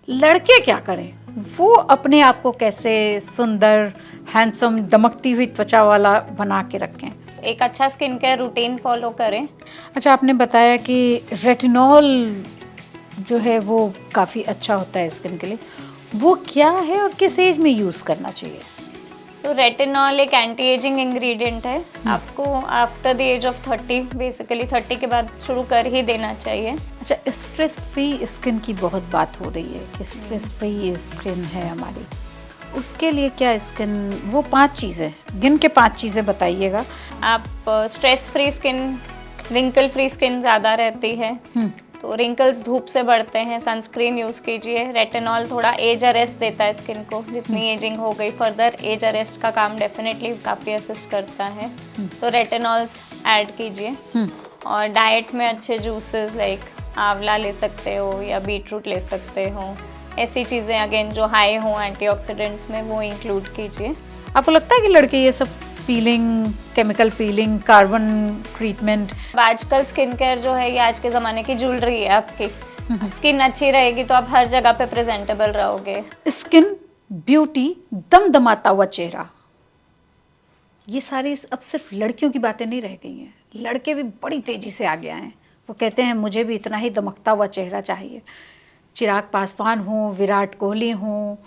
लड़के क्या करें, वो अपने आप को कैसे सुंदर, हैंडसम, दमकती हुई त्वचा वाला बना के रखें। एक अच्छा स्किन केयर रूटीन फॉलो करें। अच्छा, आपने बताया कि रेटिनॉल जो है वो काफ़ी अच्छा होता है स्किन के लिए, वो क्या है और किस एज में यूज़ करना चाहिए? तो रेटिनॉल एक एंटी एजिंग इंग्रेडिएंट है। आपको after the age of 30, basically 30 के बाद शुरू कर ही देना चाहिए। अच्छा, स्ट्रेस फ्री स्किन की बहुत बात हो रही है कि स्ट्रेस फ्री स्किन है हमारी, उसके लिए क्या स्किन, वो 5 चीज़ें गिन के 5 चीज़ें बताइएगा। आप stress free skin, wrinkle free skin ज़्यादा रहती है, तो रिंकल्स धूप से बढ़ते हैं, सनस्क्रीन यूज़ कीजिए। रेटिनॉल थोड़ा एज अरेस्ट देता है स्किन को, जितनी एजिंग हो गई फर्दर एज अरेस्ट का काम डेफिनेटली काफ़ी असिस्ट करता है, तो रेटिनॉल्स ऐड कीजिए। और डाइट में अच्छे जूसेस लाइक आंवला ले सकते हो या बीटरूट ले सकते हो, ऐसी चीज़ें अगेन जो हाई हो एंटीऑक्सीडेंट्स में, वो इंक्लूड कीजिए। आपको लगता है कि लड़के ये सब piling, chemical peeling, carbon treatment, आजकल स्किन केयर जो है ये आज के ज़माने की ज्वेलरी है आपकी। स्किन अच्छी रहेगी तो आप हर जगह पे प्रेजेंटेबल रहोगे। स्किन ब्यूटी, दमदमाता हुआ चेहरा, ये सारी अब सिर्फ लड़कियों की बातें नहीं रह गई हैं, लड़के भी बड़ी तेजी से आगे आए हैं। वो कहते हैं मुझे भी इतना ही दमकता हुआ चेहरा चाहिए। चिराग पासवान हो, विराट कोहली हो,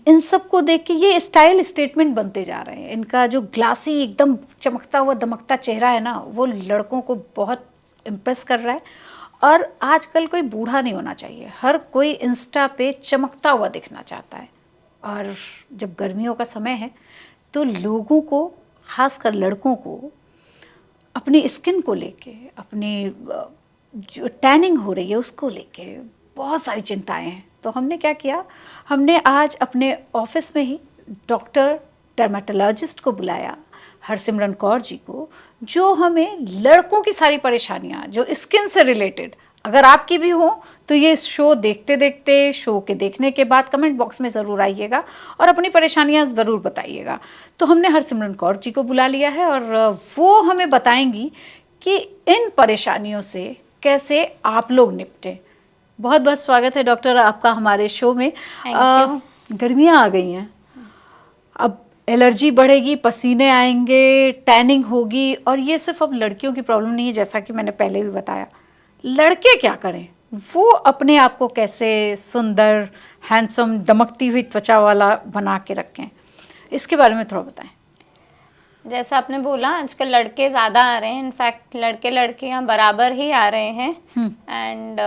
इन सब को देख के ये स्टाइल स्टेटमेंट बनते जा रहे हैं। इनका जो ग्लासी एकदम चमकता हुआ दमकता चेहरा है ना, वो लड़कों को बहुत इम्प्रेस कर रहा है। और आजकल कोई बूढ़ा नहीं होना चाहिए, हर कोई इंस्टा पे चमकता हुआ दिखना चाहता है। और जब गर्मियों का समय है तो लोगों को, खासकर लड़कों को, अपनी स्किन को लेके, अपनी जो टैनिंग हो रही है उसको लेके बहुत सारी चिंताएं हैं। तो हमने क्या किया, हमने आज अपने ऑफिस में ही डॉक्टर डर्मेटोलॉजिस्ट को बुलाया, हरसिमरन कौर जी को, जो हमें लड़कों की सारी परेशानियां जो स्किन से रिलेटेड, अगर आपकी भी हो तो ये शो देखते देखते, शो के देखने के बाद कमेंट बॉक्स में ज़रूर आइएगा और अपनी परेशानियां ज़रूर बताइएगा। तो हमने हरसिमरन कौर जी को बुला लिया है और वो हमें बताएंगी कि इन परेशानियों से कैसे आप लोग निपटें। बहुत बहुत स्वागत है डॉक्टर आपका हमारे शो में। गर्मियाँ आ गई हैं, अब एलर्जी बढ़ेगी, पसीने आएंगे, टैनिंग होगी, और ये सिर्फ अब लड़कियों की प्रॉब्लम नहीं है, जैसा कि मैंने पहले भी बताया। लड़के क्या करें, वो अपने आप को कैसे सुंदर, हैंडसम, दमकती हुई त्वचा वाला बना के रखें, इसके बारे में थोड़ा बताएं। जैसा आपने बोला, आजकल लड़के ज़्यादा आ रहे हैं, इनफैक्ट लड़के लड़कियां बराबर ही आ रहे हैं। एंड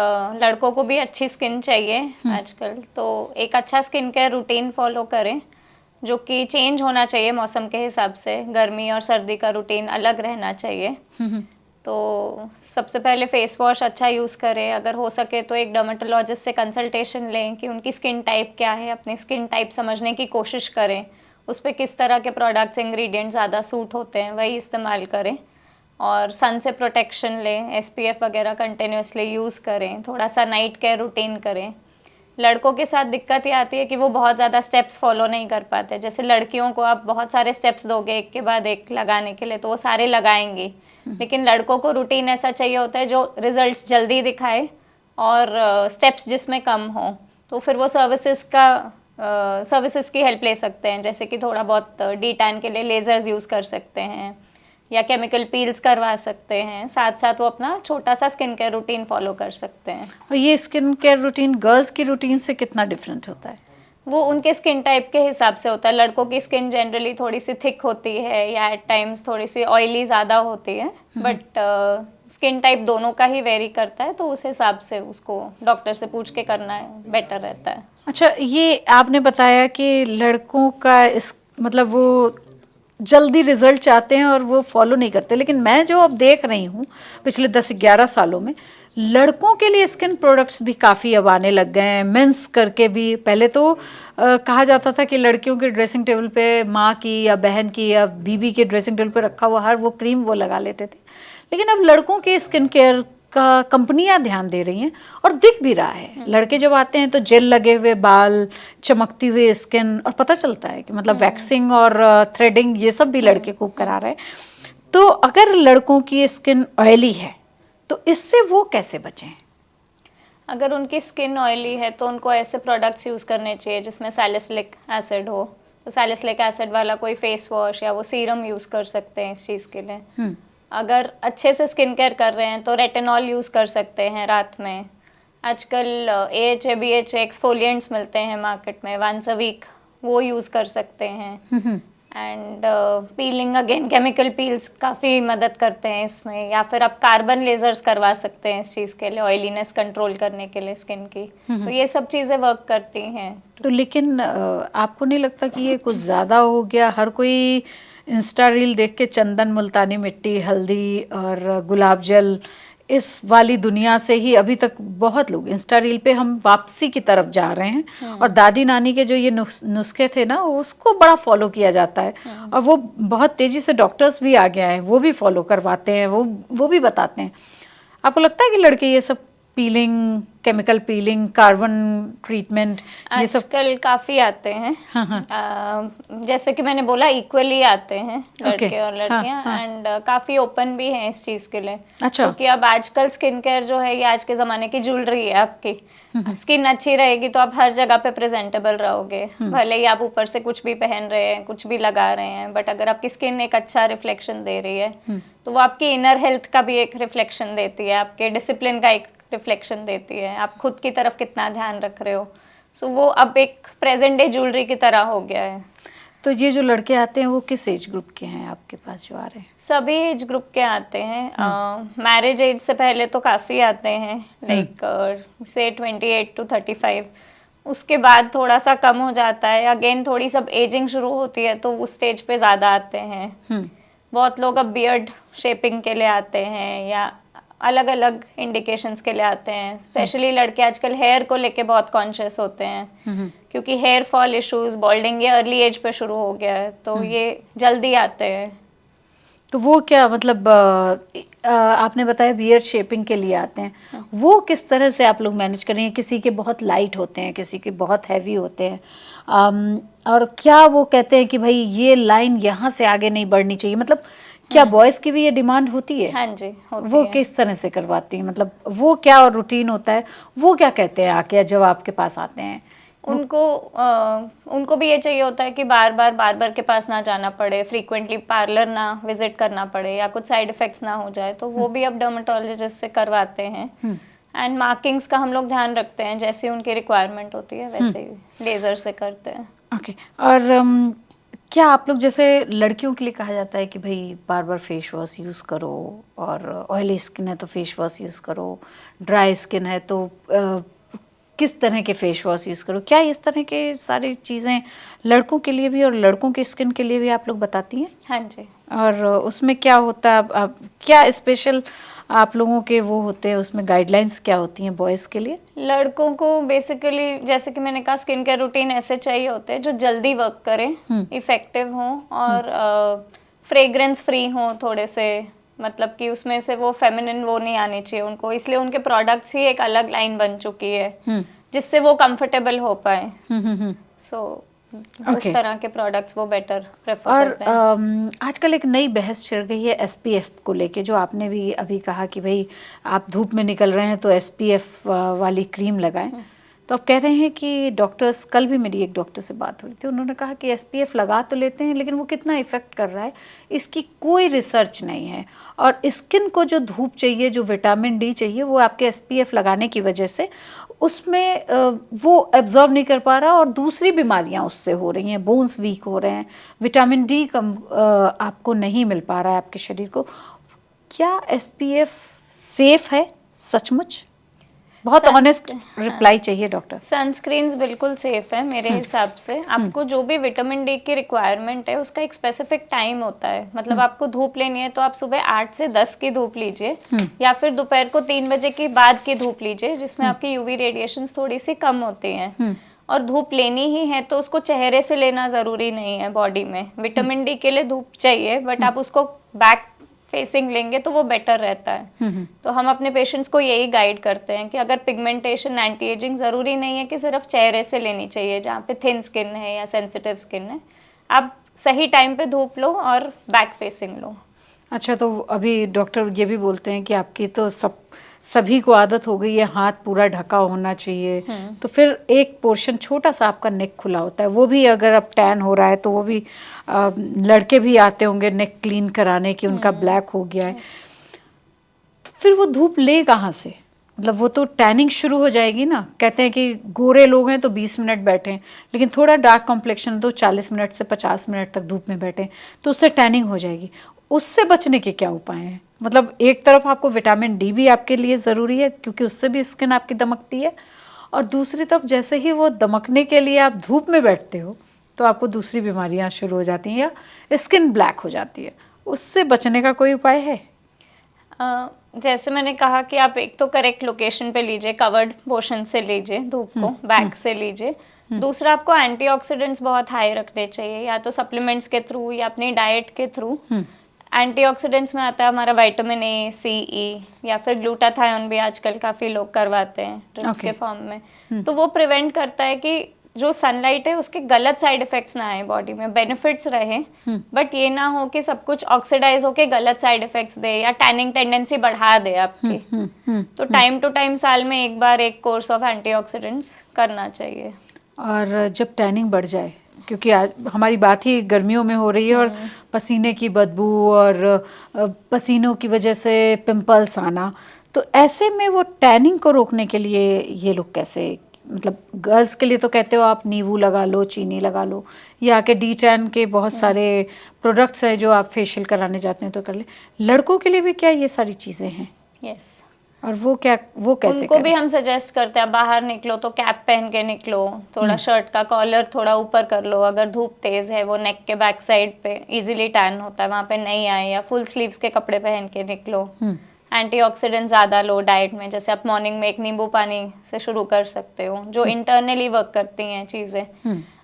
लड़कों को भी अच्छी स्किन चाहिए आजकल, तो एक अच्छा स्किन केयर रूटीन फॉलो करें जो कि चेंज होना चाहिए मौसम के हिसाब से। गर्मी और सर्दी का रूटीन अलग रहना चाहिए। तो सबसे पहले फेस वॉश अच्छा यूज़ करें, अगर हो सके तो एक डर्मेटोलॉजिस्ट से कंसल्टेशन लें कि उनकी स्किन टाइप क्या है, अपनी स्किन टाइप समझने की कोशिश करें, उस पर किस तरह के प्रोडक्ट्स, इंग्रेडिएंट्स ज़्यादा सूट होते हैं, वही इस्तेमाल करें। और सन से प्रोटेक्शन लें, एसपीएफ वगैरह कंटिन्यूसली यूज़ करें, थोड़ा सा नाइट केयर रूटीन करें। लड़कों के साथ दिक्कत ये आती है कि वो बहुत ज़्यादा स्टेप्स फॉलो नहीं कर पाते। जैसे लड़कियों को आप बहुत सारे स्टेप्स दोगे एक के बाद एक लगाने के लिए, तो वो सारे लगाएंगी, लेकिन लड़कों को रूटीन ऐसा चाहिए होता है जो रिजल्ट्स जल्दी दिखाए और स्टेप्स जिसमें कम हो। तो फिर वो सर्विसेज की हेल्प ले सकते हैं, जैसे कि थोड़ा बहुत डी टैन के लिए लेजर्स यूज़ कर सकते हैं या केमिकल पील्स करवा सकते हैं। साथ साथ वो अपना छोटा सा स्किन केयर रूटीन फॉलो कर सकते हैं। और ये स्किन केयर रूटीन गर्ल्स की रूटीन से कितना डिफरेंट होता है? वो उनके स्किन टाइप के हिसाब से होता है। लड़कों की स्किन जनरली थोड़ी सी थिक होती है या एट टाइम्स थोड़ी सी ऑयली ज़्यादा होती है, बट स्किन टाइप दोनों का ही वेरी करता है, तो उस हिसाब से उसको डॉक्टर से पूछ के करना बेटर रहता है। अच्छा, ये आपने बताया कि लड़कों का मतलब वो जल्दी रिजल्ट चाहते हैं और वो फॉलो नहीं करते, लेकिन मैं जो अब देख रही हूँ पिछले 10-11 सालों में, लड़कों के लिए स्किन प्रोडक्ट्स भी काफ़ी अब आने लग गए हैं, मेंस करके भी। पहले तो कहा जाता था कि लड़कियों के ड्रेसिंग टेबल पे माँ की या बहन की या बीबी के ड्रेसिंग टेबल पे रखा हुआ हर वो क्रीम वो लगा लेते थे, लेकिन अब लड़कों के स्किन केयर का कंपनियां ध्यान दे रही हैं और दिख भी रहा है। लड़के जब आते हैं तो जेल लगे हुए बाल, चमकती हुई स्किन, और पता चलता है कि मतलब वैक्सिंग और थ्रेडिंग ये सब भी लड़के खूब करा रहे हैं। तो अगर लड़कों की स्किन ऑयली है तो इससे वो कैसे बचें? अगर उनकी स्किन ऑयली है तो उनको ऐसे प्रोडक्ट्स यूज़ करने चाहिए जिसमें सैलिसिलिक एसिड हो। तो सैलिसिलिक एसिड वाला कोई फेस वॉश या वो सीरम यूज़ कर सकते हैं इस चीज़ के लिए। अगर अच्छे से स्किन केयर कर रहे हैं तो रेटिनॉल यूज़ कर सकते हैं रात में। आजकल AHA BHA एक्सफोलिएंट्स मिलते हैं मार्केट में, वंस अ वीक वो यूज़ कर सकते हैं। And piling again, chemical peels काफ़ी मदद करते हैं इसमें, या फिर आप कार्बन लेजर्स करवा सकते हैं इस चीज़ के लिए, ऑयलीनेस कंट्रोल करने के लिए स्किन की। तो ये सब चीज़ें वर्क करती हैं। तो लेकिन आपको नहीं लगता कि ये कुछ ज़्यादा हो गया? हर कोई इंस्टा रील देख के चंदन, मुल्तानी मिट्टी, हल्दी और गुलाब जल, इस वाली दुनिया से ही अभी तक बहुत लोग इंस्टा रील पे हम वापसी की तरफ जा रहे हैं। और दादी नानी के जो ये नुस्खे थे ना, उसको बड़ा फॉलो किया जाता है। और वो बहुत तेज़ी से डॉक्टर्स भी आ गया है, वो भी फॉलो करवाते हैं, वो भी बताते हैं। आपको लगता है कि लड़के ये सब piling, chemical peeling, carbon treatment, ये सब आजकल काफ़ी आते हैं? जैसे कि मैंने बोला, इक्वली आते हैं लड़के और लड़कियां। एंड काफ़ी ओपन भी हैं इस चीज़ के लिए। अच्छा। क्योंकि अब आजकल स्किन केयर जो है ये आज के ज़माने की ज्वेलरी है आपकी। स्किन अच्छी रहेगी तो आप हर जगह पे प्रेजेंटेबल रहोगे, भले ही आप ऊपर से कुछ भी पहन रहे हैं, कुछ भी लगा रहे हैं, बट अगर आपकी स्किन एक अच्छा रिफ्लेक्शन दे रही है तो वो आपकी इनर हेल्थ का भी एक रिफ्लेक्शन देती है, आपके डिसिप्लिन का एक रिफ्लेक्शन देती है, आप खुद की तरफ कितना ध्यान रख रहे हो। सो वो अब एक प्रेजेंट डे ज्वेलरी की तरह हो गया है। तो ये जो लड़के आते हैं वो किस एज ग्रुप के हैं आपके पास जो आ रहे हैं? सभी एज ग्रुप के आते हैं। मैरिज एज से पहले तो काफ़ी आते हैं, लाइक से 28 to 35। उसके बाद थोड़ा सा कम हो जाता है, अगेन थोड़ी सब एजिंग शुरू होती है तो उस स्टेज पे ज़्यादा आते हैं। बहुत लोग अब बियर्ड शेपिंग के लिए आते हैं या अलग अलग इंडिकेशंस के लिए आते हैं। स्पेशली लड़के आजकल हेयर को लेके बहुत कॉन्शियस होते हैं, क्योंकि हेयर फॉल इश्यूज, बॉल्डिंग ये अर्ली एज पे शुरू हो गया है, तो ये जल्दी आते हैं। तो वो क्या मतलब आपने बताया बियर्ड शेपिंग के लिए आते हैं, वो किस तरह से आप लोग मैनेज करेंगे? किसी के बहुत लाइट होते हैं, किसी के बहुत हैवी होते हैं, और क्या वो कहते हैं कि भाई ये लाइन यहाँ से आगे नहीं बढ़नी चाहिए? मतलब क्या बॉयज़ की भी ये डिमांड होती है? हाँ जी, होती वो है। किस तरह से करवाती हैं? मतलब वो क्या रूटीन होता है? वो क्या कहते हैं आके जब आपके पास आते हैं? उनको भी ये चाहिए होता है कि बार बार के पास ना जाना पड़े, फ्रीक्वेंटली पार्लर ना विजिट करना पड़े, या कुछ साइड इफेक्ट्स ना हो जाए, तो वो भी अब डर्मेटोलॉजिस्ट से करवाते हैं। एंड मार्किंग्स का हम लोग ध्यान रखते हैं, जैसे उनकी रिक्वायरमेंट होती है वैसे ही लेजर से करते हैं। ओके। और क्या आप लोग, जैसे लड़कियों के लिए कहा जाता है कि भाई बार बार फेस वॉश यूज़ करो, और ऑयली स्किन है तो फेस वॉश यूज़ करो, ड्राई स्किन है तो किस तरह के फेस वॉश यूज़ करो? क्या इस तरह के सारी चीज़ें लड़कों के लिए भी और लड़कों की स्किन के लिए भी आप लोग बताती हैं? हाँ जी। और उसमें क्या होता है, आप क्या स्पेशल आप लोगों के वो होते हैं, उसमें गाइडलाइंस क्या होती हैं बॉयज़ के लिए? लड़कों को बेसिकली, जैसे कि मैंने कहा, स्किन केयर रूटीन ऐसे चाहिए होते हैं जो जल्दी वर्क करें, इफेक्टिव हों और फ्रेग्रेंस फ्री हों थोड़े से, मतलब कि उसमें से वो फेमिनिन वो नहीं आनी चाहिए उनको, इसलिए उनके प्रोडक्ट्स ही एक अलग लाइन बन चुकी है जिससे वो कंफर्टेबल हो पाए। सो उस तरह के प्रोडक्ट्स वो बेटर प्रेफर और करते हैं। आजकल एक नई बहस छिड़ गई है SPF को लेके, जो आपने भी अभी कहा कि भाई आप धूप में निकल रहे हैं तो SPF वाली क्रीम लगाएं। तो अब कह रहे हैं कि डॉक्टर्स, कल भी मेरी एक डॉक्टर से बात हो रही थी, उन्होंने कहा कि SPF लगा तो लेते हैं लेकिन वो कितना इफ़ेक्ट कर रहा है इसकी कोई रिसर्च नहीं है, और स्किन को जो धूप चाहिए, जो विटामिन D चाहिए, वो आपके SPF लगाने की वजह से उसमें वो एब्जॉर्ब नहीं कर पा रहा, और दूसरी बीमारियां उससे हो रही हैं, बोन्स वीक हो रहे हैं, विटामिन D कम आपको नहीं मिल पा रहा है आपके शरीर को। क्या SPF सेफ है सचमुच? बहुत ऑनेस्ट रिप्लाई चाहिए डॉक्टर। सनस्क्रीन्स बिल्कुल सेफ है मेरे हिसाब से। आपको जो भी विटामिन D की रिक्वायरमेंट है उसका एक स्पेसिफिक टाइम होता है, मतलब आपको धूप लेनी है तो आप सुबह 8 से 10 की धूप लीजिए, या फिर दोपहर को 3 बजे के बाद की धूप लीजिए, जिसमें आपकी UV रेडिएशंस थोड़ी सी कम होती हैं। और धूप लेनी ही है तो उसको चेहरे से लेना ज़रूरी नहीं है बॉडी में। विटामिन D के लिए धूप चाहिए, बट आप उसको बैक फेसिंग लेंगे तो वो बेटर रहता है। तो हम अपने पेशेंट्स को यही गाइड करते हैं कि अगर पिगमेंटेशन, एंटी एजिंग ज़रूरी नहीं है कि सिर्फ चेहरे से लेनी चाहिए, जहाँ पे थिन स्किन है या सेंसिटिव स्किन है, आप सही टाइम पे धूप लो और बैक फेसिंग लो। अच्छा, तो अभी डॉक्टर ये भी बोलते हैं कि आपकी तो सब सभी को आदत हो गई है हाथ पूरा ढका होना चाहिए, तो फिर एक पोर्शन छोटा सा आपका नेक खुला होता है, वो भी अगर अब टैन हो रहा है तो वो भी लड़के भी आते होंगे नेक क्लीन कराने की, उनका ब्लैक हो गया है, तो फिर वो धूप ले कहाँ से? मतलब वो तो टैनिंग शुरू हो जाएगी ना। कहते हैं कि गोरे लोग हैं तो 20 मिनट बैठें, लेकिन थोड़ा डार्क कॉम्प्लेक्शन तो 40 मिनट से 50 मिनट तक धूप में बैठें तो उससे टैनिंग हो जाएगी। उससे बचने के क्या उपाय हैं? मतलब एक तरफ आपको विटामिन डी भी आपके लिए ज़रूरी है क्योंकि उससे भी स्किन आपकी दमकती है, और दूसरी तरफ जैसे ही वो दमकने के लिए आप धूप में बैठते हो तो आपको दूसरी बीमारियां शुरू हो जाती हैं या स्किन ब्लैक हो जाती है। उससे बचने का कोई उपाय है? जैसे मैंने कहा कि आप एक तो करेक्ट लोकेशन पे लीजिए, कवर्ड पोर्शन से लीजिए धूप को, बैक से लीजिए। दूसरा, आपको एंटीऑक्सीडेंट्स बहुत हाई रखने चाहिए, या तो सप्लीमेंट्स के थ्रू या अपनी डाइट के थ्रू। एंटीऑक्सीडेंट्स में आता है हमारा विटामिन ए, सी, ई, या फिर ग्लूटाथायोन भी आजकल काफ़ी लोग करवाते हैं ड्रिप्स के फॉर्म में। तो वो प्रिवेंट करता है कि जो सनलाइट है उसके गलत साइड इफेक्ट्स ना आए बॉडी में, बेनिफिट्स रहे, बट ये ना हो कि सब कुछ ऑक्सीडाइज होके गलत साइड इफेक्ट्स दे या टैनिंग टेंडेंसी बढ़ा दे आपकी। तो टाइम टू टाइम साल में एक बार एक कोर्स ऑफ एंटीऑक्सीडेंट्स करना चाहिए। और जब टैनिंग बढ़ जाए, क्योंकि आज हमारी बात ही गर्मियों में हो रही है और पसीने की बदबू और पसीनों की वजह से पिंपल्स आना, तो ऐसे में वो टैनिंग को रोकने के लिए ये लोग कैसे, मतलब गर्ल्स के लिए तो कहते हो आप नींबू लगा लो, चीनी लगा लो, या के डी टैन के बहुत सारे प्रोडक्ट्स हैं जो आप फेशियल कराने जाते हैं तो कर ले। लड़कों के लिए भी क्या ये सारी चीज़ें हैं? यस। और वो कैसे उनको भी हम सजेस्ट करते हैं, बाहर निकलो तो कैप पहन के निकलो, थोड़ा शर्ट का कॉलर थोड़ा ऊपर कर लो, अगर धूप तेज है वो नेक के बैक साइड पे इजीली टैन होता है वहाँ पे नहीं आए, या फुल स्लीव्स के कपड़े पहन के निकलो। एंटीऑक्सीडेंट ज़्यादा लो डाइट में, जैसे आप मॉर्निंग में एक नींबू पानी से शुरू कर सकते हो जो इंटरनली वर्क करती हैं चीज़ें।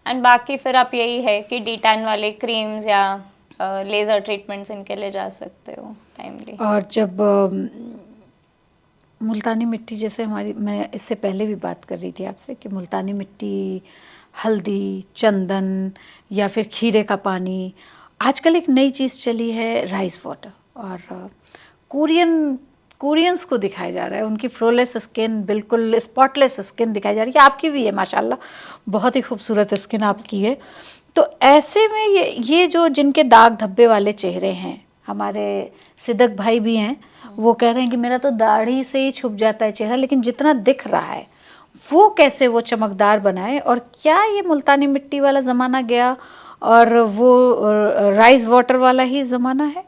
एंड बाकी फिर आप यही है कि डी टैन वाले क्रीम्स या लेज़र ट्रीटमेंट्स इनके लिए जा सकते हो टाइमली। और जब मुल्तानी मिट्टी, जैसे हमारी, मैं इससे पहले भी बात कर रही थी आपसे कि मुल्तानी मिट्टी, हल्दी, चंदन या फिर खीरे का पानी, आजकल एक नई चीज़ चली है राइस वाटर, और कोरियंस को दिखाया जा रहा है, उनकी फ्लोलेस स्किन, बिल्कुल स्पॉटलेस स्किन दिखाई जा रही है। आपकी भी है माशाल्लाह, बहुत ही खूबसूरत स्किन आपकी है। तो ऐसे में ये जो जिनके दाग धब्बे वाले चेहरे हैं, हमारे सिद्दक भाई भी हैं, वो कह रहे हैं कि मेरा तो दाढ़ी से ही छुप जाता है चेहरा, लेकिन जितना दिख रहा है वो कैसे वो चमकदार बनाए, और क्या ये मुल्तानी मिट्टी वाला ज़माना गया और वो राइस वाटर वाला ही ज़माना है?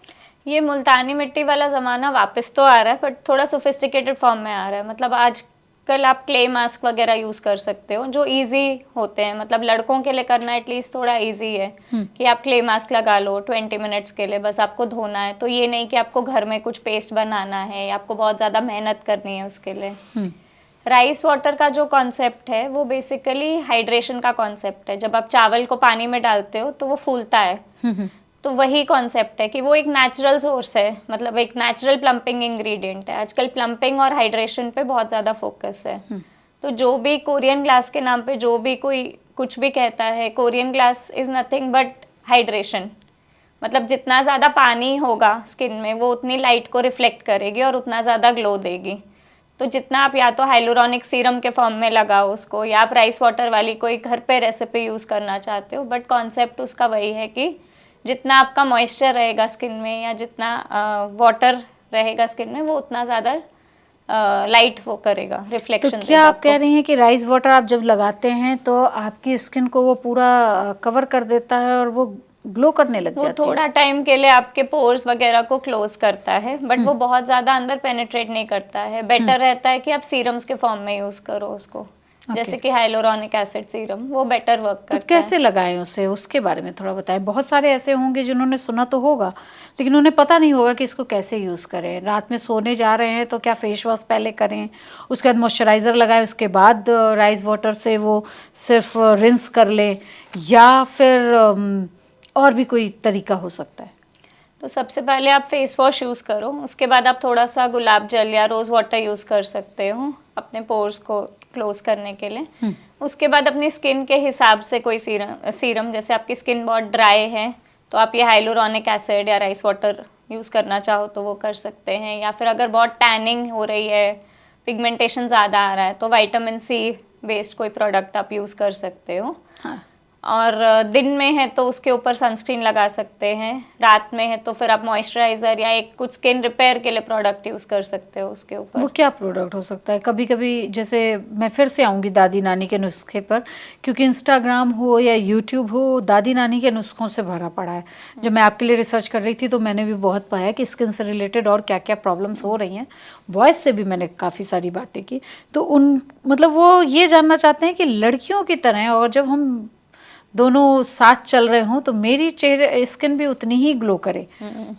ये मुल्तानी मिट्टी वाला ज़माना वापस तो आ रहा है, बट थोड़ा सोफिस्टिकेटेड फॉर्म में आ रहा है। मतलब आजकल आप क्ले मास्क वगैरह यूज़ कर सकते हो जो इजी होते हैं, मतलब लड़कों के लिए करना एटलीस्ट थोड़ा इजी है कि आप क्ले मास्क लगा लो 20 मिनट्स के लिए, बस आपको धोना है। तो ये नहीं कि आपको घर में कुछ पेस्ट बनाना है या आपको बहुत ज़्यादा मेहनत करनी है उसके लिए। राइस वाटर का जो कॉन्सेप्ट है वो बेसिकली हाइड्रेशन का कॉन्सेप्ट है। जब आप चावल को पानी में डालते हो तो वो फूलता है, तो वही कॉन्सेप्ट है कि वो एक नेचुरल सोर्स है, मतलब एक नेचुरल प्लम्पिंग इंग्रेडिएंट है। आजकल प्लम्पिंग और हाइड्रेशन पे बहुत ज़्यादा फोकस है। तो जो भी कोरियन ग्लास के नाम पे जो भी कोई कुछ भी कहता है, Korean glass is nothing but hydration. मतलब जितना ज़्यादा पानी होगा स्किन में वो उतनी लाइट को रिफ्लेक्ट करेगी और उतना ज़्यादा ग्लो देगी। तो जितना आप या तो हाइलोरॉनिक सीरम के फॉर्म में लगाओ उसको, या आप राइस वाटर वाली कोई घर पे रेसिपी यूज़ करना चाहते हो, बट कॉन्सेप्ट उसका वही है कि जितना आपका मॉइस्चर रहेगा स्किन में या जितना वाटर रहेगा स्किन में वो उतना ज़्यादा लाइट वो करेगा, रिफ्लेक्शन। तो क्या आप कह रही हैं कि राइस वाटर आप जब लगाते हैं तो आपकी स्किन को वो पूरा कवर कर देता है और वो ग्लो करने लग जाती है? वो थोड़ा टाइम के लिए आपके पोर्स वगैरह को क्लोज करता है, बट वो बहुत ज़्यादा अंदर पेनिट्रेट नहीं करता है। बेटर रहता है कि आप सीरम्स के फॉर्म में यूज़ करो उसको, जैसे कि हाइलोरॉनिक एसिड सीरम, वो बेटर वर्क करता है। तो कैसे लगाएं उसे, उसके बारे में थोड़ा बताएं। बहुत सारे ऐसे होंगे जिन्होंने सुना तो होगा लेकिन उन्हें पता नहीं होगा कि इसको कैसे यूज़ करें। रात में सोने जा रहे हैं तो क्या फेस वॉश पहले करें, उसके बाद मॉइस्चराइज़र लगाएं, उसके बाद राइस वाटर से वो सिर्फ रिंस कर लें, या फिर और भी कोई तरीका हो सकता है? तो सबसे पहले आप फेस वॉश यूज़ करो, उसके बाद आप थोड़ा सा गुलाब जल या रोज़ वाटर यूज़ कर सकते हो अपने पोर्स को क्लोज करने के लिए। उसके बाद अपनी स्किन के हिसाब से कोई सीरम, जैसे आपकी स्किन बहुत ड्राई है तो आप ये हाइलोरॉनिक एसिड या राइस वाटर यूज़ करना चाहो तो वो कर सकते हैं, या फिर अगर बहुत टैनिंग हो रही है, पिगमेंटेशन ज़्यादा आ रहा है, तो विटामिन सी बेस्ड कोई प्रोडक्ट आप यूज़ कर सकते हो। हाँ। और दिन में है तो उसके ऊपर सनस्क्रीन लगा सकते हैं, रात में है तो फिर आप मॉइस्चराइज़र या एक कुछ स्किन रिपेयर के लिए प्रोडक्ट यूज़ कर सकते हो उसके ऊपर। वो क्या प्रोडक्ट हो सकता है? कभी कभी जैसे मैं फिर से आऊँगी दादी नानी के नुस्खे पर, क्योंकि इंस्टाग्राम हो या यूट्यूब हो, दादी नानी के नुस्खों से भरा पड़ा है। जब मैं आपके लिए रिसर्च कर रही थी तो मैंने भी बहुत पाया कि स्किन से रिलेटेड और क्या क्या प्रॉब्लम्स हो रही हैं। वॉइस से भी मैंने काफ़ी सारी बातें की। तो उन मतलब वो ये जानना चाहते हैं कि लड़कियों की तरह, और जब हम दोनों साथ चल रहे हों तो मेरी चेहरे स्किन भी उतनी ही ग्लो करे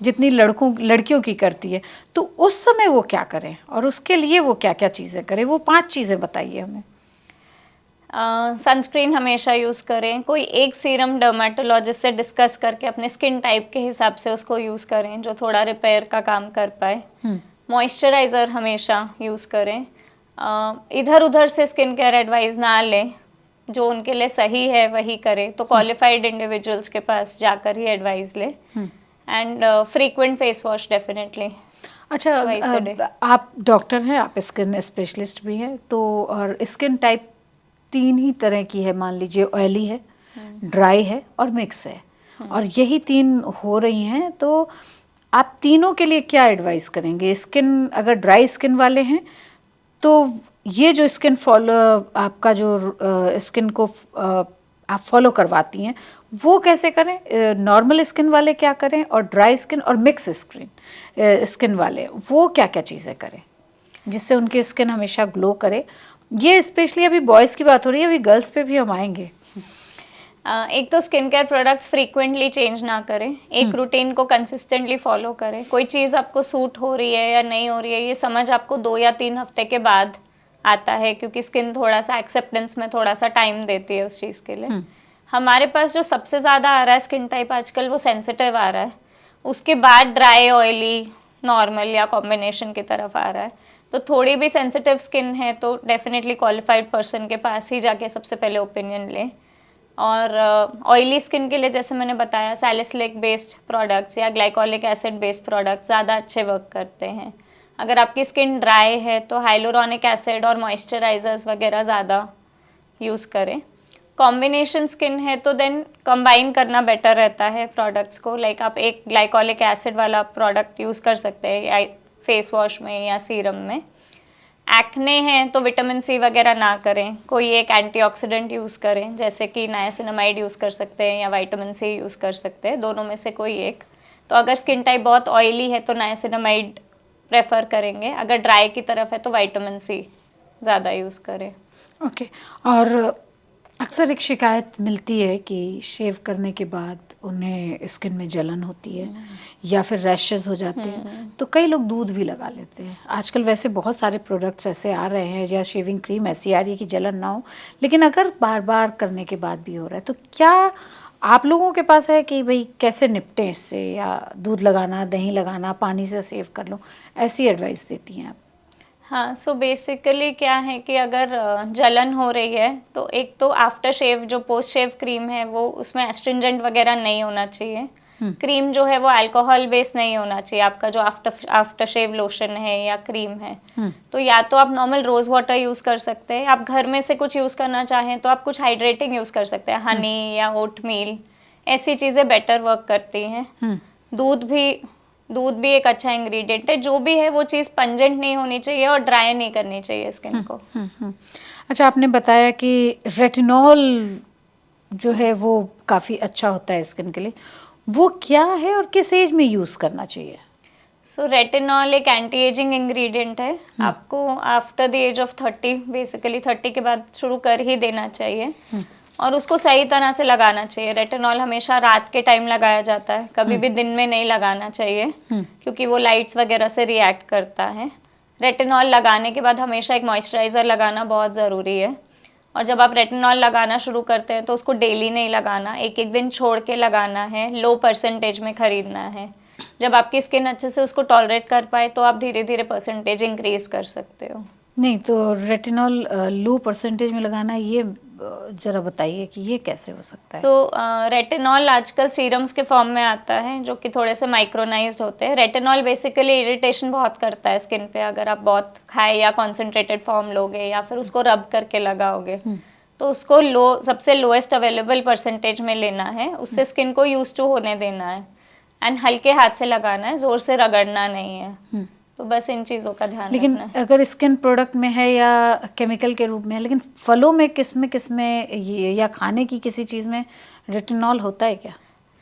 जितनी लड़कियों की करती है। तो उस समय वो क्या करें और उसके लिए वो क्या क्या चीज़ें करें? वो 5 चीज़ें बताइए हमें। सनस्क्रीन हमेशा यूज़ करें, कोई एक सीरम डर्मेटोलॉजिस्ट से डिस्कस करके अपने स्किन टाइप के हिसाब से उसको यूज़ करें जो थोड़ा रिपेयर का काम कर पाए। मॉइस्चराइज़र हमेशा यूज़ करें। इधर उधर से स्किन केयर एडवाइस ना लें, जो उनके लिए सही है वही करें, तो क्वालिफाइड इंडिविजुअल्स के पास जाकर ही एडवाइस लें। And frequent face wash definitely. अच्छा, आप डॉक्टर हैं, आप स्किन स्पेशलिस्ट भी हैं, तो और स्किन टाइप 3 ही तरह की है, मान लीजिए ऑयली है, ड्राई है और मिक्स है, और यही 3 हो रही हैं, तो आप तीनों के लिए क्या एडवाइस करेंगे? स्किन अगर ड्राई स्किन वाले हैं तो ये जो स्किन फॉलो आपका जो स्किन को आप फॉलो करवाती हैं वो कैसे करें? नॉर्मल स्किन वाले क्या करें, और ड्राई स्किन और मिक्स स्किन वाले वो क्या क्या चीज़ें करें जिससे उनकी स्किन हमेशा ग्लो करे? ये स्पेशली अभी बॉयज़ की बात हो रही है, अभी गर्ल्स पे भी हम आएंगे। एक तो skin care products frequently change ना करें, एक रूटीन को कंसिस्टेंटली फॉलो करें। कोई चीज़ आपको सूट हो रही है या नहीं हो रही है ये समझ आपको 2 या 3 हफ्ते के बाद आता है, क्योंकि स्किन थोड़ा सा एक्सेप्टेंस में थोड़ा सा टाइम देती है उस चीज़ के लिए। हमारे पास जो सबसे ज़्यादा आ रहा है स्किन टाइप आजकल वो सेंसिटिव आ रहा है, उसके बाद ड्राई, ऑयली, नॉर्मल या कॉम्बिनेशन की तरफ आ रहा है। तो थोड़ी भी सेंसिटिव स्किन है तो डेफिनेटली क्वालिफाइड पर्सन के पास ही जाके सबसे पहले ओपिनियन लें। और ऑयली स्किन के लिए जैसे मैंने बताया, सैलिसिलिक बेस्ड प्रोडक्ट्स या ग्लाइकोलिक एसिड बेस्ड प्रोडक्ट्स ज़्यादा अच्छे वर्क करते हैं। अगर आपकी स्किन ड्राई है तो हाइलोरॉनिक एसिड और मॉइस्चराइजर्स वगैरह ज़्यादा यूज़ करें। कॉम्बिनेशन स्किन है तो देन कंबाइन करना बेटर रहता है प्रोडक्ट्स को, लाइक आप एक ग्लाइकोलिक एसिड वाला प्रोडक्ट यूज़ कर सकते हैं या फेस वॉश में या सीरम में। एक्ने हैं तो विटामिन सी वगैरह ना करें, कोई एक एंटीऑक्सीडेंट यूज़ करें, जैसे कि नायासिनामाइड यूज़ कर सकते हैं या विटामिन सी यूज़ कर सकते हैं, दोनों में से कोई एक। तो अगर स्किन टाइप बहुत ऑयली है तो नायासिनामाइड प्रेफर करेंगे, अगर ड्राई की तरफ है तो विटामिन सी ज़्यादा यूज़ करें। ओके। और अक्सर एक शिकायत मिलती है कि शेव करने के बाद उन्हें स्किन में जलन होती है या फिर रैशेस हो जाते हैं, तो कई लोग दूध भी लगा लेते हैं। आजकल वैसे बहुत सारे प्रोडक्ट्स ऐसे आ रहे हैं या शेविंग क्रीम ऐसी आ रही है कि जलन ना हो, लेकिन अगर बार बार करने के बाद भी हो रहा है तो क्या आप लोगों के पास है कि भाई कैसे निपटें इससे, या दूध लगाना, दही लगाना, पानी से सेव कर लो, ऐसी एडवाइस देती हैं आप? हाँ, सो बेसिकली क्या है कि अगर जलन हो रही है तो एक तो आफ्टर शेव जो पोस्ट शेव क्रीम है वो उसमें एस्ट्रिंजेंट वगैरह नहीं होना चाहिए। क्रीम जो है वो अल्कोहल बेस्ड नहीं होना चाहिए, आपका जो आफ्टर शेव लोशन है या क्रीम है। तो या तो आप नॉर्मल रोज वाटर यूज़ कर सकते हैं, आप घर में से कुछ यूज़ करना चाहें तो आप कुछ हाइड्रेटिंग यूज़ कर सकते हैं, हनी या ओट मील, ऐसी चीज़ें बेटर वर्क करती हैं। दूध भी एक अच्छा इंग्रेडिएंट है, जो भी है वो चीज़ पंजेंट नहीं होनी चाहिए और ड्राई नहीं करनी चाहिए स्किन को। अच्छा, आपने बताया कि रेटिनॉल जो है वो काफ़ी अच्छा होता है स्किन के लिए, वो क्या है और किस एज में यूज़ करना चाहिए? सो रेटिनॉल एक एंटी एजिंग इंग्रेडिएंट है, आपको after the age of 30, basically 30 के बाद शुरू कर ही देना चाहिए और उसको सही तरह से लगाना चाहिए। रेटिनॉल हमेशा रात के टाइम लगाया जाता है, कभी भी दिन में नहीं लगाना चाहिए क्योंकि वो लाइट्स वगैरह से रिएक्ट करता है। रेटिनॉल लगाने के बाद हमेशा एक मॉइस्चराइज़र लगाना बहुत ज़रूरी है, और जब आप रेटिनॉल लगाना शुरू करते हैं तो उसको डेली नहीं लगाना, एक एक दिन छोड़ के लगाना है, लो परसेंटेज में ख़रीदना है। जब आपकी स्किन अच्छे से उसको टॉलरेट कर पाए तो आप धीरे धीरे परसेंटेज इंक्रीज कर सकते हो। नहीं, तो रेटिनॉल लो परसेंटेज में लगाना, ये ज़रा बताइए कि ये कैसे हो सकता है? तो रेटिनॉल आजकल सीरम्स के फॉर्म में आता है जो कि थोड़े से माइक्रोनाइज्ड होते हैं। रेटिनॉल बेसिकली इरिटेशन बहुत करता है स्किन पे, अगर आप बहुत खाए या कॉन्सेंट्रेटेड फॉर्म लोगे या फिर उसको रब करके लगाओगे, तो उसको सबसे लोएस्ट अवेलेबल परसेंटेज में लेना है, उससे स्किन को यूज टू होने देना है एंड हल्के हाथ से लगाना है, जोर से रगड़ना नहीं है। तो बस इन चीज़ों का ध्यान लेकिन रखना है। अगर स्किन प्रोडक्ट में है या केमिकल के रूप में है, लेकिन फलों में किस में ये या खाने की किसी चीज़ में रेटिनॉल होता है क्या?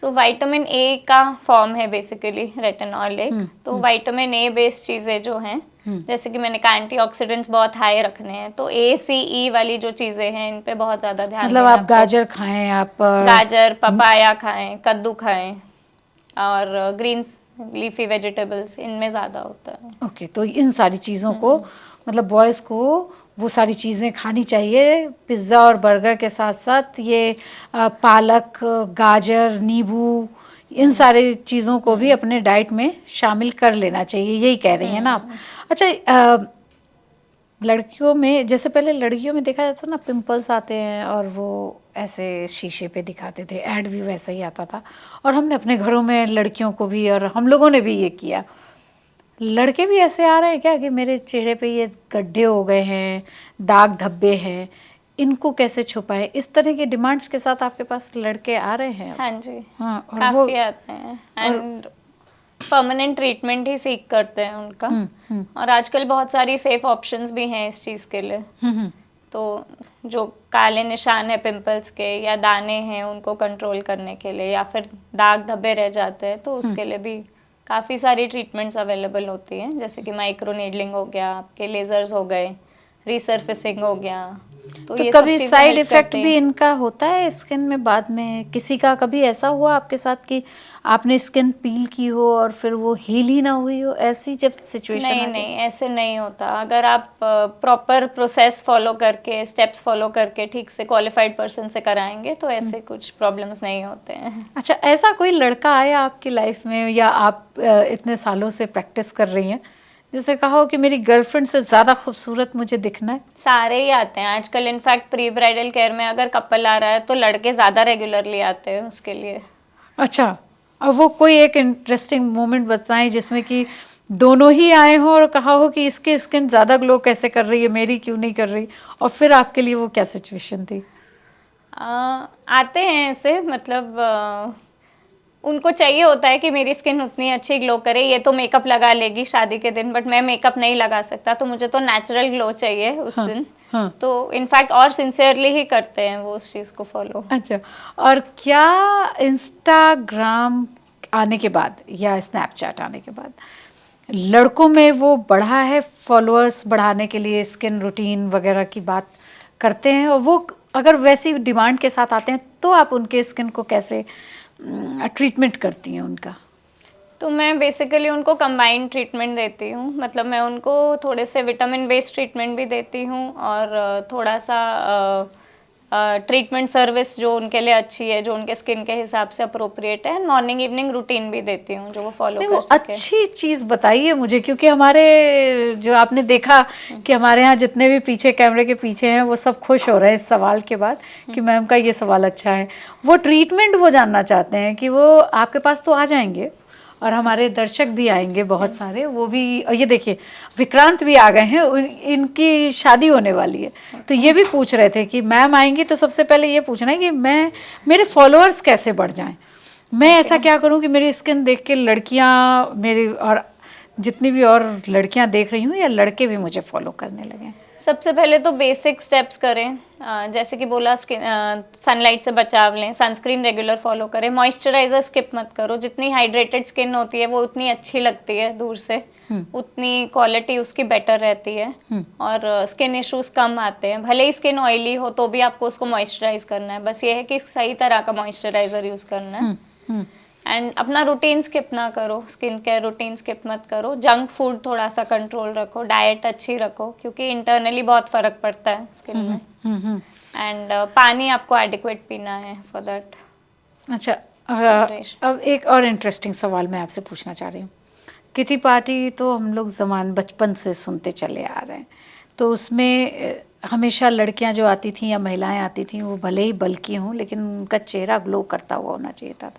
सो विटामिन ए का फॉर्म है बेसिकली रेटिनॉल एक। तो विटामिन ए बेस्ड चीज़ें जो हैं, जैसे कि मैंने कहा एंटीऑक्सीडेंट्स बहुत हाई रखने हैं, तो ए सी ई वाली जो चीज़ें हैं इन पे बहुत ज़्यादा ध्यान मतलब देना आप आपको। गाजर खाएं, आप गाजर, पपाया खाएं, कद्दू खाएं और ग्रीन्स लीफी वेजिटेबल्स, इनमें ज़्यादा होता है। ओके, तो इन सारी चीज़ों को मतलब बॉयज़ को वो सारी चीज़ें खानी चाहिए। पिज़्ज़ा और बर्गर के साथ साथ ये पालक, गाजर, नींबू, इन सारी चीज़ों को भी अपने डाइट में शामिल कर लेना चाहिए, यही कह रही हैं ना आप? अच्छा, लड़कियों में जैसे पहले लड़कियों में देखा जाता ना, पिंपल्स आते हैं और वो ऐसे शीशे पे दिखाते थे, ऐड भी वैसा ही आता था, और हमने अपने घरों में लड़कियों को भी और हम लोगों ने भी ये किया। लड़के भी ऐसे आ रहे हैं क्या कि मेरे चेहरे पे ये गड्ढे हो गए हैं, दाग धब्बे हैं, इनको कैसे छुपाएं? इस तरह की डिमांड्स के साथ आपके पास लड़के आ रहे हैं अब? हाँ जी, हाँ, और वो काफ़ी आते हैं एंड परमानेंट ट्रीटमेंट ही सीख करते हैं उनका। और आजकल बहुत सारी सेफ ऑप्शंस भी हैं इस चीज़ के लिए। तो जो काले निशान है पिंपल्स के या दाने हैं उनको कंट्रोल करने के लिए, या फिर दाग धब्बे रह जाते हैं, तो उसके लिए भी काफ़ी सारी ट्रीटमेंट्स अवेलेबल होती हैं, जैसे कि माइक्रो नीडलिंग हो गया, आपके लेजर्स हो गए, रीसर्फेसिंग हो गया। तो ये सब कभी चीज़ें साइड हेल्प इफेक्ट करती भी हैं। इनका होता है स्किन में बाद में? किसी का कभी ऐसा हुआ आपके साथ कि आपने स्किन पील की हो और फिर वो हील ही ना हुई हो, ऐसी जब सिचुएशन नहीं आ जाए? नहीं, ऐसे नहीं होता। अगर आप प्रॉपर प्रोसेस फॉलो करके, स्टेप्स फॉलो करके ठीक से क्वालिफाइड पर्सन से कराएंगे तो ऐसे कुछ प्रॉब्लम्स नहीं होते हैं। अच्छा, ऐसा कोई लड़का आया आपकी लाइफ में, या आप इतने सालों से प्रैक्टिस कर रही हैं, जिसे कहा हो कि मेरी गर्लफ्रेंड से ज़्यादा खूबसूरत मुझे दिखना है? सारे ही आते हैं आजकल। इनफैक्ट प्री ब्राइडल केयर में अगर कपल आ रहा है तो लड़के ज़्यादा रेगुलरली आते हैं उसके लिए। अच्छा, और वो कोई एक इंटरेस्टिंग मोमेंट बताएं जिसमें कि दोनों ही आए हों और कहा हो कि इसकी स्किन ज़्यादा ग्लो कैसे कर रही है, मेरी क्यों नहीं कर रही, और फिर आपके लिए वो क्या सिचुएशन थी? आते हैं ऐसे, मतलब उनको चाहिए होता है कि मेरी स्किन उतनी अच्छी ग्लो करे। ये तो मेकअप लगा लेगी शादी के दिन, बट मैं मेकअप नहीं लगा सकता, तो मुझे तो नेचुरल ग्लो चाहिए उस दिन। हाँ। तो इनफैक्ट और सिंसियरली ही करते हैं वो उस चीज़ को फॉलो। अच्छा, और क्या इंस्टाग्राम आने के बाद या स्नैपचैट आने के बाद लड़कों में वो बढ़ा है, फॉलोअर्स बढ़ाने के लिए स्किन रूटीन वगैरह की बात करते हैं, और वो अगर वैसी डिमांड के साथ आते हैं तो आप उनके स्किन को कैसे ट्रीटमेंट करती हैं उनका? तो मैं बेसिकली उनको कंबाइंड ट्रीटमेंट देती हूँ। मतलब मैं उनको थोड़े से विटामिन बेस्ड ट्रीटमेंट भी देती हूँ और थोड़ा सा ट्रीटमेंट सर्विस जो उनके लिए अच्छी है, जो उनके स्किन के हिसाब से अप्रोप्रिएट है। मॉर्निंग इवनिंग रूटीन भी देती हूँ जो वो फॉलो नहीं, कर वो सके। अच्छी चीज़ बताइए मुझे, क्योंकि हमारे जो आपने देखा कि हमारे यहाँ जितने भी पीछे कैमरे के पीछे हैं वो सब खुश हो रहे हैं इस सवाल के बाद कि मैम का ये सवाल अच्छा है। वो ट्रीटमेंट वो जानना चाहते हैं कि वो आपके पास तो आ जाएंगे और हमारे दर्शक भी आएंगे बहुत सारे, वो भी। और ये देखिए विक्रांत भी आ गए हैं, इनकी शादी होने वाली है, तो ये भी पूछ रहे थे कि मैम आएंगी तो सबसे पहले ये पूछना है कि मेरे फॉलोअर्स कैसे बढ़ जाएं, मैं ऐसा क्या करूं कि मेरी स्किन देख के लड़कियां मेरी और जितनी भी और लड़कियां देख रही हूं या लड़के भी मुझे फॉलो करने लगे। सबसे पहले तो बेसिक स्टेप्स करें, जैसे कि बोला सनलाइट से बचाव लें, सनस्क्रीन रेगुलर फॉलो करें, मॉइस्चराइजर स्किप मत करो। जितनी हाइड्रेटेड स्किन होती है वो उतनी अच्छी लगती है दूर से, उतनी क्वालिटी उसकी बेटर रहती है और स्किन इश्यूज कम आते हैं। भले ही स्किन ऑयली हो तो भी आपको उसको मॉइस्चराइज करना है, बस ये है कि सही तरह का मॉइस्चराइजर यूज करना है। एंड अपना रूटीन स्किप ना करो, स्किन केयर रूटीन स्किप मत करो। जंक फूड थोड़ा सा कंट्रोल रखो, डाइट अच्छी रखो, क्योंकि इंटरनली बहुत फर्क पड़ता है स्किन में। एंड पानी आपको एडिक्वेट पीना है फॉर दैट। अच्छा, अब एक और इंटरेस्टिंग सवाल मैं आपसे पूछना चाह रही हूँ। किटी पार्टी तो हम लोग बचपन से सुनते चले आ रहे हैं, तो उसमें हमेशा लड़कियां जो आती थी या महिलाएं आती थी वो भले ही बल्की हों लेकिन उनका चेहरा ग्लो करता हुआ होना चाहिए था।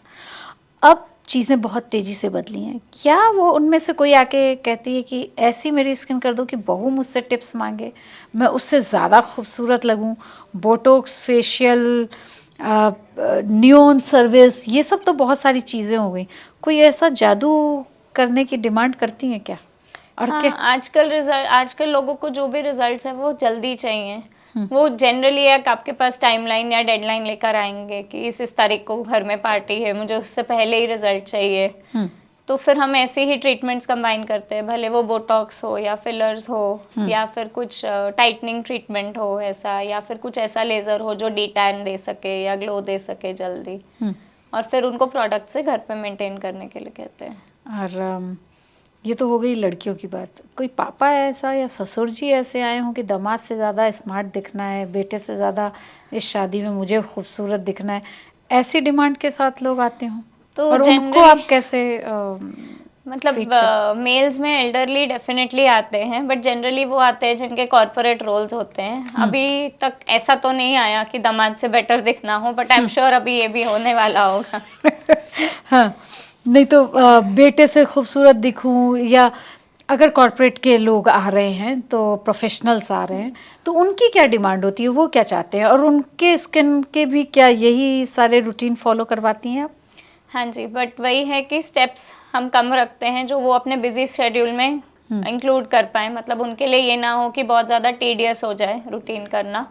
अब चीज़ें बहुत तेज़ी से बदली हैं। क्या वो उनमें से कोई आके कहती है कि ऐसी मेरी स्किन कर दो कि बहू मुझसे टिप्स मांगे, मैं उससे ज़्यादा खूबसूरत लगूं, बोटॉक्स, फेशियल, न्यून सर्विस, ये सब तो बहुत सारी चीज़ें हो गई। कोई ऐसा जादू करने की डिमांड करती हैं क्या? और हाँ, क्या? आजकल लोगों को जो भी रिजल्ट्स है वो जल्दी चाहिए। वो जनरली एक आपके पास टाइमलाइन या डेडलाइन लेकर आएंगे कि इस तारीख को घर में पार्टी है, मुझे उससे पहले ही रिजल्ट चाहिए। तो फिर हम ऐसे ही ट्रीटमेंट्स कंबाइन करते हैं, भले वो बोटॉक्स हो या फिलर्स हो या फिर कुछ टाइटनिंग ट्रीटमेंट हो ऐसा, या फिर कुछ ऐसा लेज़र हो जो डी टैन दे सके या ग्लो दे सके जल्दी। और फिर उनको प्रोडक्ट से घर पे मेंटेन करने के लिए कहते हैं। और ये तो हो गई लड़कियों की बात। कोई पापा ऐसा या ससुर जी ऐसे आए हों कि दामाद से ज़्यादा स्मार्ट दिखना है, बेटे से ज़्यादा इस शादी में मुझे खूबसूरत दिखना है, ऐसी डिमांड के साथ लोग आते हों? तो और उनको आप कैसे मतलब मेल्स में एल्डरली डेफिनेटली आते हैं, बट जनरली वो आते हैं जिनके कॉर्पोरेट रोल्स होते हैं। अभी तक ऐसा तो नहीं आया कि दामाद से बेटर दिखना हो, बट आई एम श्योर अभी ये भी होने वाला होगा। हाँ, नहीं तो बेटे से खूबसूरत दिखूं, या अगर कॉर्पोरेट के लोग आ रहे हैं तो प्रोफेशनल्स आ रहे हैं तो उनकी क्या डिमांड होती है, वो क्या चाहते हैं, और उनके स्किन के भी क्या यही सारे रूटीन फॉलो करवाती हैं आप? हाँ जी, बट वही है कि स्टेप्स हम कम रखते हैं जो वो अपने बिजी शेड्यूल में इंक्लूड कर पाए। मतलब उनके लिए ये ना हो कि बहुत ज़्यादा टीडियस हो जाए रूटीन करना,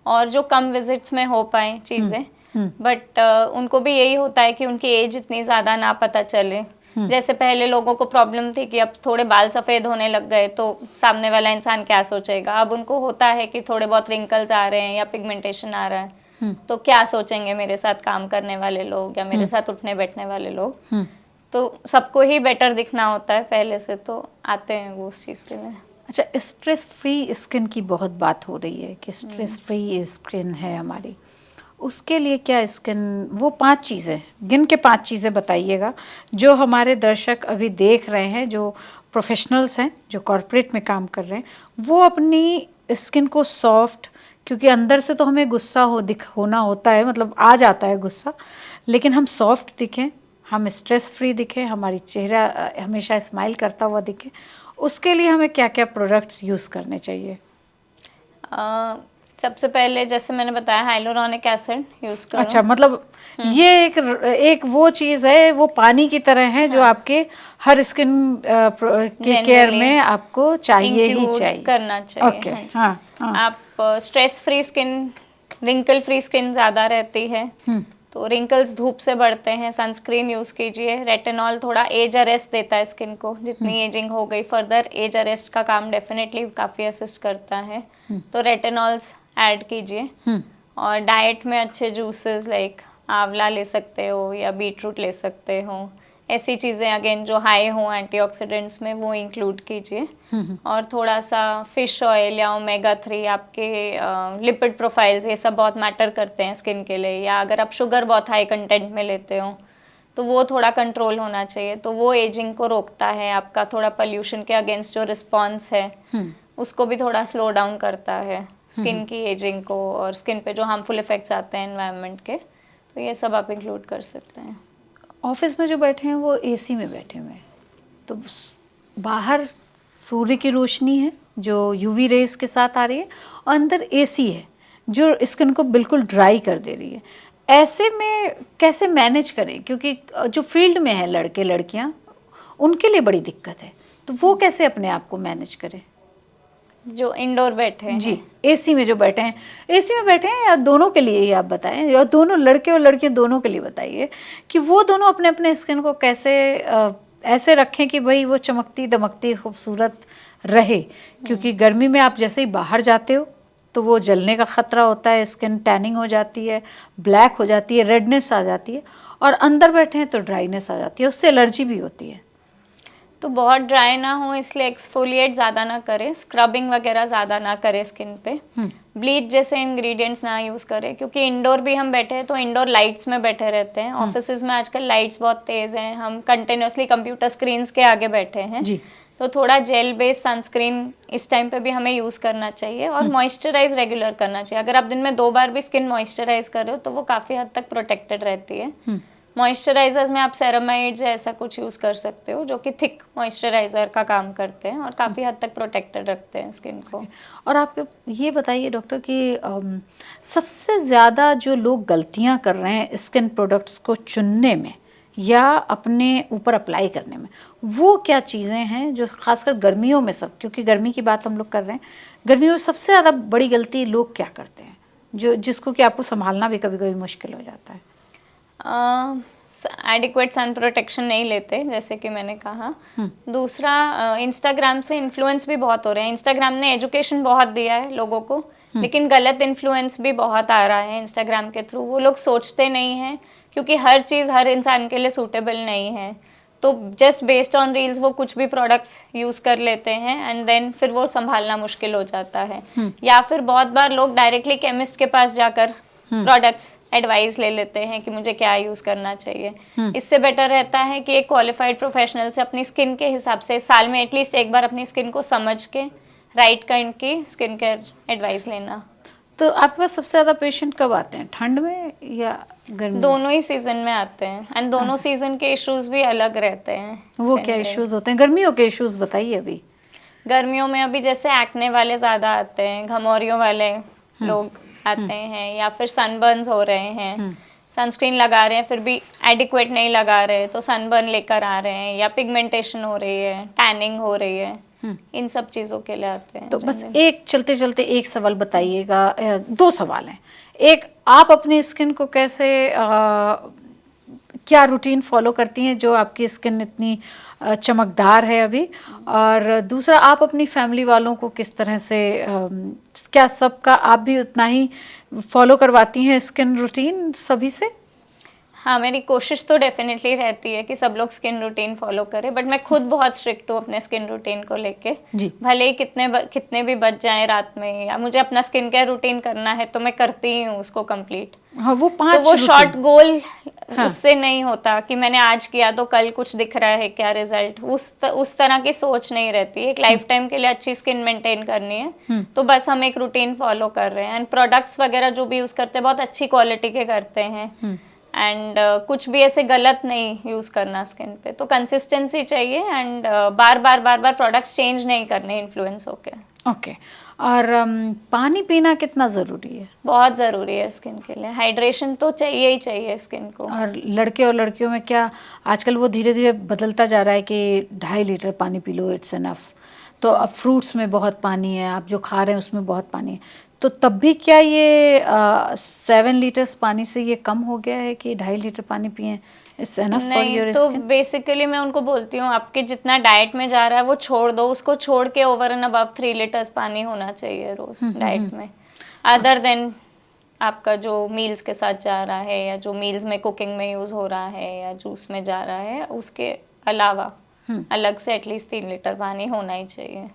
और जो कम विजिट्स में हो पाए चीज़ें। बट उनको भी यही होता है कि उनकी एज इतनी ज़्यादा ना पता चले। जैसे पहले लोगों को प्रॉब्लम थी कि अब थोड़े बाल सफ़ेद होने लग गए तो सामने वाला इंसान क्या सोचेगा, अब उनको होता है कि थोड़े बहुत रिंकल्स आ रहे हैं या पिगमेंटेशन आ रहा है तो क्या सोचेंगे मेरे साथ काम करने वाले लोग या मेरे साथ उठने बैठने वाले लोग। तो सबको ही बेटर दिखना होता है पहले से, तो आते हैं वो उस चीज़ के लिए। अच्छा, स्ट्रेस फ्री स्किन की बहुत बात हो रही है कि स्ट्रेस फ्री स्किन है हमारी, उसके लिए क्या स्किन, वो 5 चीज़ें गिन के 5 चीज़ें बताइएगा जो हमारे दर्शक अभी देख रहे हैं, जो प्रोफेशनल्स हैं, जो कॉर्पोरेट में काम कर रहे हैं, वो अपनी स्किन को सॉफ्ट, क्योंकि अंदर से तो हमें गुस्सा होना होता है, मतलब आ जाता है गुस्सा, लेकिन हम सॉफ्ट दिखें, हम स्ट्रेस फ्री दिखें, हमारी चेहरा हमेशा स्माइल करता हुआ दिखे, उसके लिए हमें क्या क्या प्रोडक्ट्स यूज़ करने चाहिए? सबसे पहले जैसे मैंने बताया हाइलोरॉनिक एसिड यूज़ करो। अच्छा, मतलब ये एक वो चीज़ है, वो पानी की तरह है जो आपके हर स्किन के केयर में आपको चाहिए ही चाहिए, करना चाहिए। ओके, हाँ, आप stress free skin, wrinkle free skin ज़्यादा रहती है तो रिंकल्स धूप से बढ़ते हैं, सनस्क्रीन यूज़ कीजिए। रेटिनॉल थोड़ा एज अरेस्ट देता है स्किन को, जितनी एजिंग हो गई फर्दर एज अरेस्ट का काम डेफिनेटली काफ़ी असिस्ट करता है, तो रेटिनॉल्स ऐड कीजिए। और डाइट में अच्छे जूसेस लाइक आंवला ले सकते हो या बीट रूट ले सकते हो, ऐसी चीज़ें अगेन जो हाई हो एंटीऑक्सीडेंट्स में वो इंक्लूड कीजिए। और थोड़ा सा फिश ऑयल या ओमेगा 3, आपके लिपिड प्रोफाइल्स, ये सब बहुत मैटर करते हैं स्किन के लिए। या अगर आप शुगर बहुत हाई कंटेंट में लेते हो तो वो थोड़ा कंट्रोल होना चाहिए, तो वो एजिंग को रोकता है। आपका थोड़ा पोल्यूशन के अगेंस्ट जो रिस्पॉन्स है उसको भी थोड़ा स्लो डाउन करता है स्किन की एजिंग को, और स्किन पे जो हार्मफुल इफेक्ट्स आते हैं एनवायरनमेंट के, तो ये सब आप इंक्लूड कर सकते हैं। ऑफिस में जो बैठे हैं वो एसी में बैठे हुए हैं, तो बाहर सूर्य की रोशनी है जो यूवी रेस के साथ आ रही है, और अंदर एसी है जो स्किन को बिल्कुल ड्राई कर दे रही है। ऐसे में कैसे मैनेज करें, क्योंकि जो फील्ड में है लड़के लड़कियां, उनके लिए बड़ी दिक्कत है, तो वो कैसे अपने आप को मैनेज करें? जो इंडोर बैठे हैं जी, एसी में जो बैठे हैं, एसी में बैठे हैं, या दोनों के लिए ही आप बताएं, या दोनों लड़के और लड़कियां दोनों के लिए बताइए कि वो दोनों अपने अपने स्किन को कैसे ऐसे रखें कि भाई वो चमकती दमकती खूबसूरत रहे। क्योंकि गर्मी में आप जैसे ही बाहर जाते हो तो वो जलने का ख़तरा होता है, स्किन टैनिंग हो जाती है, ब्लैक हो जाती है, रेडनेस आ जाती है, और अंदर बैठे हैं तो ड्राइनेस आ जाती है, उससे एलर्जी भी होती है। तो बहुत ड्राई ना हो इसलिए एक्सफोलिएट ज़्यादा ना करें, स्क्रबिंग वगैरह ज़्यादा ना करें स्किन पे, ब्लीच जैसे इंग्रेडिएंट्स ना यूज़ करें, क्योंकि इंडोर भी हम बैठे हैं तो इंडोर लाइट्स में बैठे रहते हैं। ऑफिसेज में आजकल लाइट्स बहुत तेज़ हैं, हम कंटिन्यूसली कंप्यूटर स्क्रीन्स के आगे बैठे हैं जी। तो थोड़ा जेल बेस्ड सनस्क्रीन इस टाइम पे भी हमें यूज़ करना चाहिए और मॉइस्चराइज रेगुलर करना चाहिए। अगर आप दिन में 2 बार भी स्किन मॉइस्चराइज कर रहे हो तो वो काफ़ी हद तक प्रोटेक्टेड रहती है। मॉइस्चराइजर्स में आप सेरामाइड्स ऐसा कुछ यूज़ कर सकते हो जो कि थिक मॉइस्चराइजर का काम करते हैं और काफ़ी हद तक प्रोटेक्टेड रखते हैं स्किन को। और आप ये बताइए डॉक्टर कि सबसे ज़्यादा जो लोग गलतियां कर रहे हैं स्किन प्रोडक्ट्स को चुनने में या अपने ऊपर अप्लाई करने में, वो क्या चीज़ें हैं जो खासकर गर्मियों में, सब क्योंकि गर्मी की बात हम लोग कर रहे हैं, गर्मियों में सबसे ज़्यादा बड़ी गलती लोग क्या करते हैं जो जिसको कि आपको संभालना भी कभी कभी मुश्किल हो जाता है? एडिक्वेट सन प्रोटेक्शन नहीं लेते जैसे कि मैंने कहा। दूसरा, इंस्टाग्राम से इन्फ्लुएंस भी बहुत हो रहे हैं। इंस्टाग्राम ने एजुकेशन बहुत दिया है लोगों को, लेकिन गलत इन्फ्लुएंस भी बहुत आ रहा है इंस्टाग्राम के थ्रू। वो लोग सोचते नहीं हैं क्योंकि हर चीज़ हर इंसान के लिए सूटेबल नहीं है, तो जस्ट बेस्ड ऑन रील्स वो कुछ भी प्रोडक्ट्स यूज़ कर लेते हैं एंड देन फिर वो संभालना मुश्किल हो जाता है। या फिर बहुत बार लोग डायरेक्टली केमिस्ट के पास जाकर प्रोडक्ट्स एडवाइस ले लेते हैं कि मुझे क्या यूज़ करना चाहिए। इससे बेटर रहता है कि एक क्वालिफाइड प्रोफेशनल से अपनी स्किन के हिसाब से साल में एटलीस्ट एक बार अपनी स्किन को समझ के राइट काइंड की स्किन केयर एडवाइस लेना। तो आपके पास सबसे ज़्यादा पेशेंट कब आते हैं, ठंड में या गर्मी? दोनों ही सीजन में आते हैं एंड दोनों सीजन के इश्यूज भी अलग रहते हैं। वो क्या इश्यूज होते हैं? गर्मियों के इश्यूज बताइए अभी। गर्मियों में अभी जैसे एक्ने वाले ज़्यादा आते हैं, घमौरियों वाले लोग आते हैं, या फिर सनबर्न्स हो रहे हैं, सनस्क्रीन लगा रहे हैं फिर भी एडिक्वेट नहीं लगा रहे तो सनबर्न लेकर आ रहे हैं, या पिगमेंटेशन हो रही है, टैनिंग हो रही है, इन सब चीज़ों के लिए आते हैं। तो बस एक चलते चलते एक सवाल बताइएगा, 2 सवाल हैं। एक, आप अपनी स्किन को कैसे क्या रूटीन फॉलो करती हैं जो आपकी स्किन इतनी चमकदार है अभी, और दूसरा आप अपनी फैमिली वालों को किस तरह से क्या सबका आप भी उतना ही फॉलो करवाती हैं स्किन रूटीन सभी से? हाँ, मेरी कोशिश तो डेफिनेटली रहती है कि सब लोग स्किन रूटीन फॉलो करें, बट मैं खुद बहुत स्ट्रिक्ट हूँ अपने स्किन रूटीन को लेके। भले ही कितने भी बच जाएं रात में, या मुझे अपना स्किन केयर रूटीन करना है तो मैं करती ही हूँ उसको कंप्लीट। हाँ, वो 5 तो वो शॉर्ट गोल उससे नहीं होता कि मैंने आज किया तो कल कुछ दिख रहा है क्या रिजल्ट, उस तरह की सोच नहीं रहती। एक लाइफ टाइम के लिए अच्छी स्किन मेंटेन करनी है तो बस हम एक रूटीन फॉलो कर रहे हैं। एंड प्रोडक्ट्स वगैरह जो भी यूज़ करते हैं बहुत अच्छी क्वालिटी के करते हैं, एंड कुछ भी ऐसे गलत नहीं यूज़ करना स्किन पे। तो कंसिस्टेंसी चाहिए and bar bar products change नहीं करने इन्फ्लुएंस होके। ओके। और पानी पीना कितना ज़रूरी है? बहुत ज़रूरी है स्किन के लिए, हाइड्रेशन तो चाहिए ही चाहिए स्किन को। और लड़के और लड़कियों में क्या आजकल वो धीरे धीरे बदलता जा रहा है कि 2.5 लीटर पानी पी लो, इट्स इनफ। तो अब फ्रूट्स में बहुत पानी है, आप जो खा रहे हैं उसमें बहुत पानी है, तो तब भी क्या ये 7 लीटर्स पानी से ये कम हो गया है कि 2.5 लीटर पानी पिए, इट्स इनफ फॉर योर तो स्किन? बेसिकली मैं उनको बोलती हूँ आपके जितना डाइट में जा रहा है वो छोड़ दो, उसको छोड़ के ओवर एंड अबव 3 लीटर्स पानी होना चाहिए रोज डाइट में, अदर देन आपका जो मील्स के साथ जा रहा है या जो मील्स में कुकिंग में यूज़ हो रहा है या जूस में जा रहा है, उसके अलावा अलग से एटलीस्ट 3 लीटर पानी होना ही चाहिए।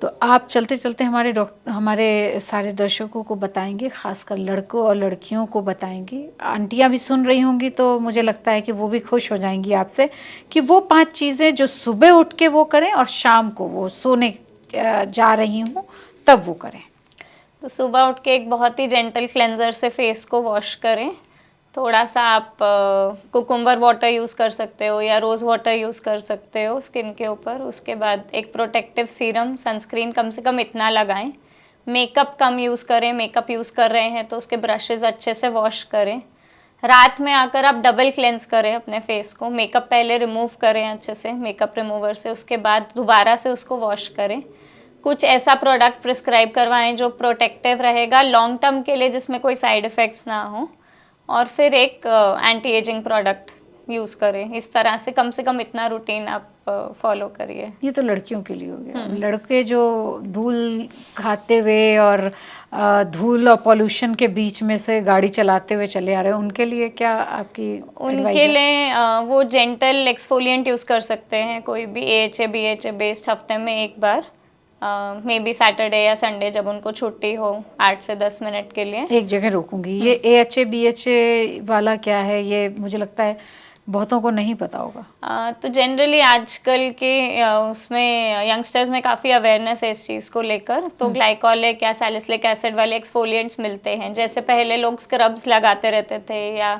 तो आप चलते चलते हमारे सारे दर्शकों को बताएंगे, खासकर लड़कों और लड़कियों को बताएंगी। आंटियां भी सुन रही होंगी तो मुझे लगता है कि वो भी खुश हो जाएंगी आपसे कि वो 5 चीज़ें जो सुबह उठ के वो करें और शाम को वो सोने जा रही हूँ तब वो करें। तो सुबह उठ के एक बहुत ही जेंटल क्लेंजर से फेस को वॉश करें। थोड़ा सा आप कुकुम्बर वाटर यूज़ कर सकते हो या रोज़ वाटर यूज़ कर सकते हो स्किन के ऊपर। उसके बाद एक प्रोटेक्टिव सीरम, सनस्क्रीन कम से कम इतना लगाएं। मेकअप कम यूज़ करें, मेकअप यूज़ कर रहे हैं तो उसके ब्रशेज़ अच्छे से वॉश करें। रात में आकर आप डबल क्लेंस करें अपने फेस को, मेकअप पहले रिमूव करें अच्छे से मेकअप रिमूवर से, उसके बाद दोबारा से उसको वॉश करें। कुछ ऐसा प्रोडक्ट प्रिस्क्राइब करवाएं जो प्रोटेक्टिव रहेगा लॉन्ग टर्म के लिए, जिसमें कोई साइड इफ़ेक्ट्स ना हो, और फिर एक एंटी एजिंग प्रोडक्ट यूज़ करें। इस तरह से कम इतना रूटीन आप फॉलो करिए। ये तो लड़कियों के लिए हो गया। लड़के जो धूल खाते हुए और धूल और पॉल्यूशन के बीच में से गाड़ी चलाते हुए चले आ रहे हैं, उनके लिए क्या आपकी उनके लिए वो जेंटल एक्सफोलिएंट यूज़ कर सकते हैं, कोई भी AHA BHA बेस्ड हफ्ते में एक बार, मे बी सैटरडे या संडे जब उनको छुट्टी हो 8 से 10 मिनट के लिए। एक जगह रोकूंगी, ये AHA BHA वाला क्या है? ये मुझे लगता है बहुतों को नहीं पता होगा। तो जनरली आजकल के उसमें यंगस्टर्स में काफ़ी अवेयरनेस है इस चीज़ को लेकर। तो ग्लाइकोलिक या सैलिसिलिक एसिड वाले एक्सफोलिएंट्स मिलते हैं, जैसे पहले लोग स्क्रब्स लगाते रहते थे या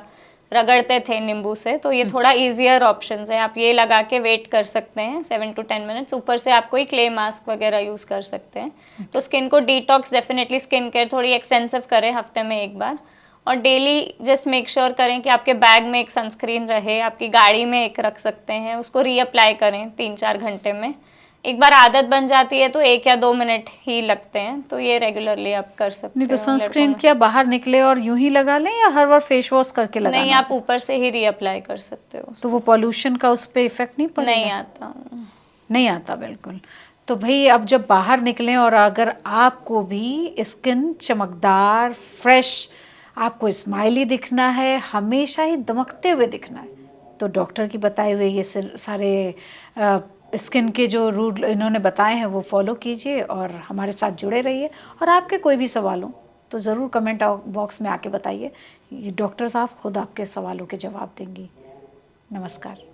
रगड़ते थे नींबू से, तो ये थोड़ा इजियर ऑप्शन है। आप ये लगा के वेट कर सकते हैं 7 to 10 मिनट्स। ऊपर से आप कोई क्ले मास्क वगैरह यूज़ कर सकते हैं। तो स्किन को डिटॉक्स, डेफिनेटली स्किन केयर थोड़ी एक्सटेंसिव करें हफ्ते में एक बार, और डेली जस्ट मेक श्योर करें कि आपके बैग में एक सनस्क्रीन रहे, आपकी गाड़ी में एक रख सकते हैं, उसको रीअप्लाई करें 3-4 घंटे में। एक बार आदत बन जाती है तो 1 या 2 मिनट ही लगते हैं, तो ये रेगुलरली आप कर सकते नहीं तो हो सनस्क्रीन लड़कों में। क्या बाहर निकले और यूं ही लगा लें या हर बार फेस वॉश करके लगाना नहीं, आप होता है? ऊपर से ही रीअप्लाई कर सकते हो। तो वो पॉल्यूशन का उस पर इफेक्ट नहीं पड़ेगा? नहीं आता। नहीं आता बिल्कुल। तो भाई अब जब बाहर निकलें और अगर आपको भी स्किन चमकदार, फ्रेश, आपको स्माइली दिखना है, हमेशा ही दमकते हुए दिखना है, तो डॉक्टर की बताए हुए ये सारे स्किन के जो रूल इन्होंने बताए हैं वो फॉलो कीजिए और हमारे साथ जुड़े रहिए। और आपके कोई भी सवाल हो तो ज़रूर कमेंट बॉक्स में आके बताइए, ये डॉक्टर साहब खुद आपके सवालों के जवाब देंगी। नमस्कार।